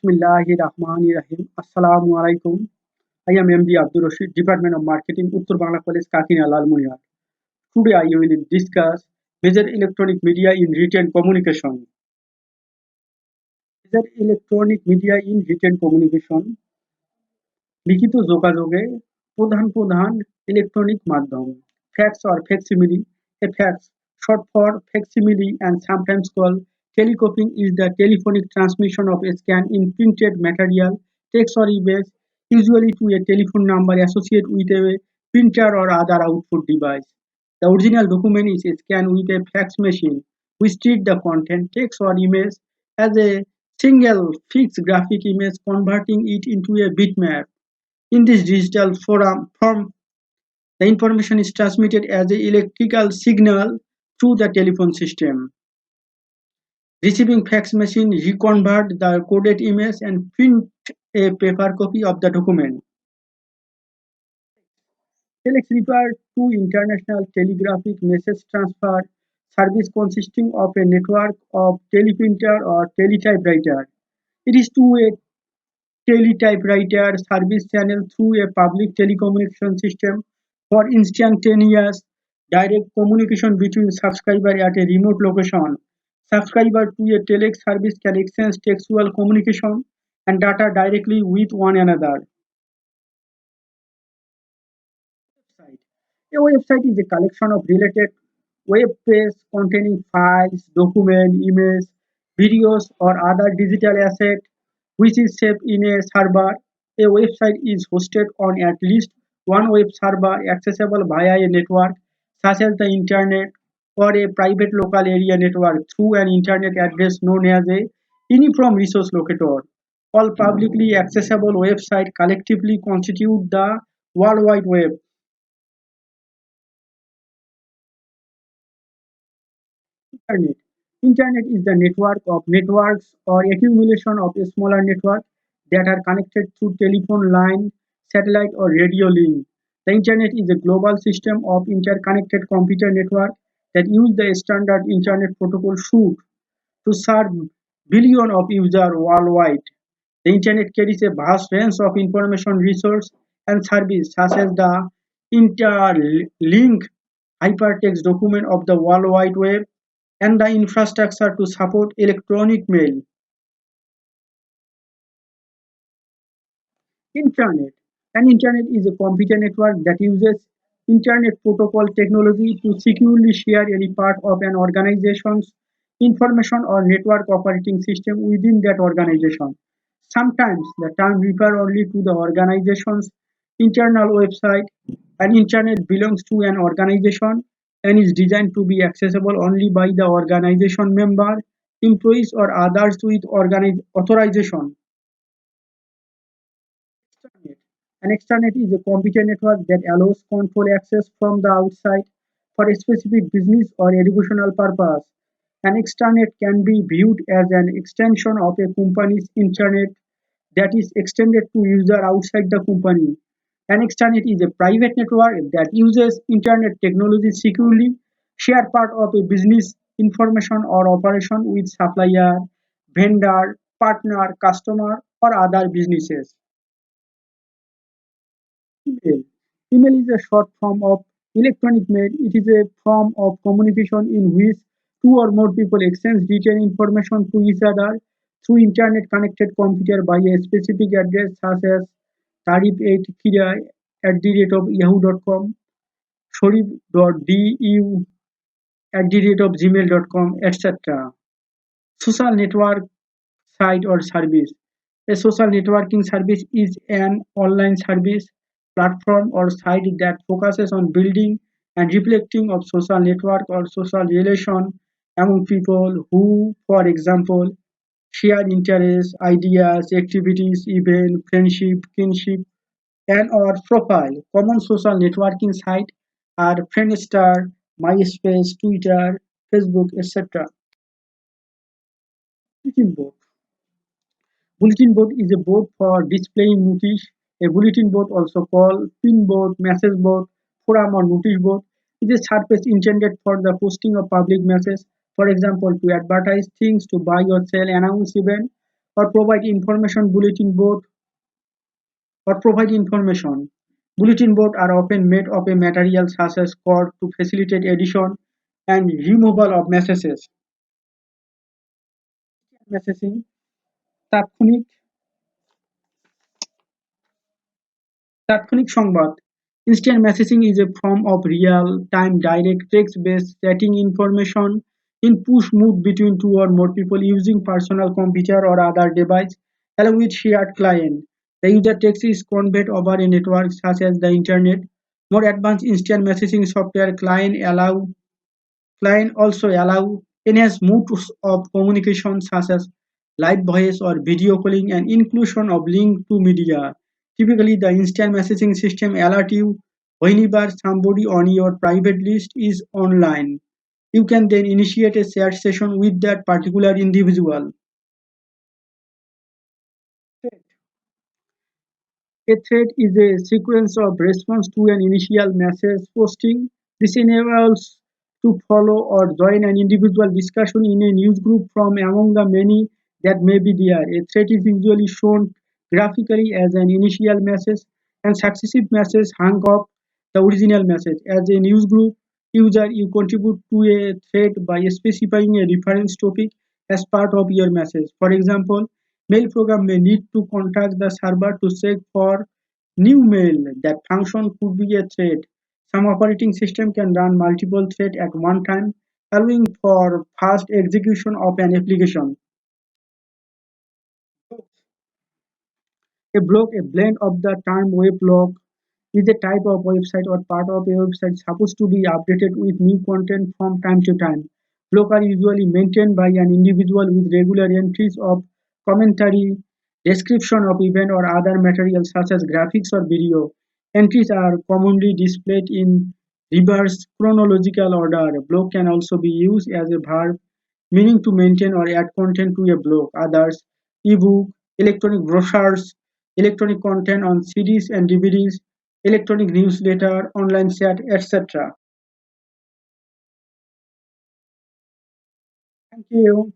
Bismillahirrahmanirrahim. Assalamu alaikum. I am MD Abdul Rashid, Department of Marketing, Uttar Bangla College, Kakina, Lalmunia. Today I will discuss major electronic media in written communication. Major electronic media in written communication লিখিত যোগাযোগে প্রধান প্রধান electronic মাধ্যম fax or facsimile. A fax, short for facsimile and sometimes called telecopying, is the telephonic transmission of a scan in printed material, text or image, usually to a telephone number associated with a printer or other output device. The original document is scanned with a fax machine, which treats the content, text or image as a single fixed graphic image, converting it into a bitmap. In this digital form, the information is transmitted as an electrical signal through the telephone system. Receiving fax machine reconvert the coded image and print a paper copy of the document. Telex refers to International Telegraphic Message Transfer Service consisting of a network of teleprinter or teletypewriter. It is to a teletypewriter service channel through a public telecommunication system for instantaneous direct communication between subscriber at a remote location. Subscriber to a telex service can exchange textual communication and data directly with one another. Website. A website is a collection of related web pages containing files, documents, images, videos, or other digital assets which is saved in a server. A website is hosted on at least one web server accessible via a network such as the internet or a private local area network through an internet address known as a uniform resource locator. All publicly accessible websites collectively constitute the World Wide Web. Internet. Internet is the network of networks or accumulation of a smaller network that are connected through telephone line, satellite or radio link. The Internet is a global system of interconnected computer network that use the standard Internet Protocol suite to serve billions of users worldwide. The Internet carries a vast range of information resource and service such as the interlink hypertext document of the World Wide Web and the infrastructure to support electronic mail. Internet. An internet is a computer network that uses Internet Protocol technology to securely share any part of an organization's information or network operating system within that organization. Sometimes the term refers only to the organization's internal website. An internet belongs to an organization and is designed to be accessible only by the organization member, employees, or others with authorization. Extranet. An extranet is a computer network that allows control access from the outside for a specific business or educational purpose. An extranet can be viewed as an extension of a company's internet that is extended to users outside the company. An extranet is a private network that uses internet technology securely, share part of a business information or operation with supplier, vendor, partner, customer, or other businesses. Email. Email is a short form of electronic mail. It is a form of communication in which two or more people exchange written information to each other through internet connected computer by a specific address such as tarif8kira at the rate of yahoo.com, sharif.du at the rate of gmail.com, etc. Social network site or service. A social networking service is an online service, platform, or site that focuses on building and reflecting of social network or social relation among people who, for example, share interests, ideas, activities, event, friendship, kinship, and or profile. Common social networking sites are Friendster, MySpace, Twitter, Facebook, etc. Bulletin board. Bulletin board is a board for displaying notice. A bulletin board, also called pin board, message board, forum or notice board, is a surface intended for the posting of public messages. For example, to advertise things, to buy or sell, announce event, or provide information. Bulletin board are often made of a material such as cord to facilitate addition and removal of messages. Messaging তাৎক্ষণিক তাৎক্ষণিক সংবাদ Instant messaging is a form of real-time direct text-based chatting information in push mode between two or more people using personal computer or other device along with shared client. The user text is conveyed over a network such as the internet. More advanced instant messaging software client also allow enhanced modes of communication such as live voice or video calling and inclusion of link to media. Typically, the instant messaging system alert you whenever somebody on your private list is online. You can then initiate a shared session with that particular individual. A thread is a sequence of response to an initial message posting. This enables to follow or join an individual discussion in a news group from among the many that may be there. A thread is usually shown graphically as an initial message and successive messages hang up the original message. As a news group user, you contribute to a thread by specifying a reference topic as part of your message. For example, mail program may need to contact the server to check for new mail. That function could be a thread. Some operating system can run multiple threads at one time, allowing for fast execution of an application. A blog, a blend of the term weblog, is a type of website or part of a website supposed to be updated with new content from time to time. Blogs are usually maintained by an individual with regular entries of commentary, description of event or other material such as graphics or video. Entries are commonly displayed in reverse chronological order. Blog can also be used as a verb, meaning to maintain or add content to a blog. Others, ebook, electronic brochures, electronic content on CDs and DVDs, electronic newsletter, online chat, etc. Thank you.